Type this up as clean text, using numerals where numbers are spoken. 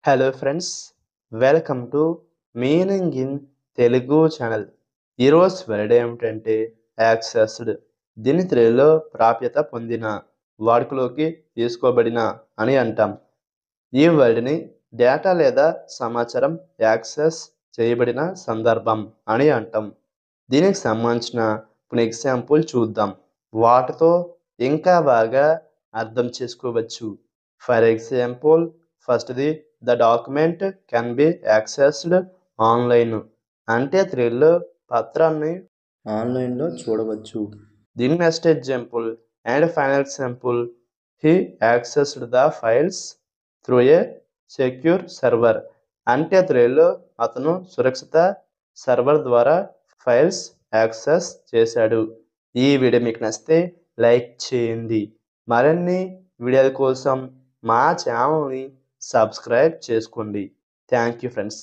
Hello friends, welcome to meaning in Telugu channel. ఈరోజు word ఏమిటంటే accessed. దీని తెలుగులో ప్రాప్యత పొందిన, వాడుకలోకి తీసుకోబడిన అని అంటాం. ఈ వర్డ్ని డేటా లేదా సమాచారం యాక్సెస్ చేయబడిన సందర్భం అని అంటాం. దీనికి సంబంధించిన కొన్ని ఎగ్జాంపుల్ చూద్దాం. వాటితో ఇంకా బాగా అర్థం చేసుకోవచ్చు. ఫర్ ఎగ్జాంపుల్, ఫస్ట్ది the document can be accessed online. అంటే తెలుగులో పత్రాన్ని ఆన్లైన్లో చూడవచ్చు. దీని next example and final example, he accessed the files through a secure server. అంటే తెలుగులో అతను సురక్షిత సర్వర్ ద్వారా ఫైల్స్ యాక్సెస్ చేశాడు. ఈ వీడియో మీకు నచ్చితే లైక్ చేయండి. మరిన్ని వీడియోల కోసం మా ఛానల్ని సబ్స్క్రైబ్ చేసుకోండి. Thank you friends.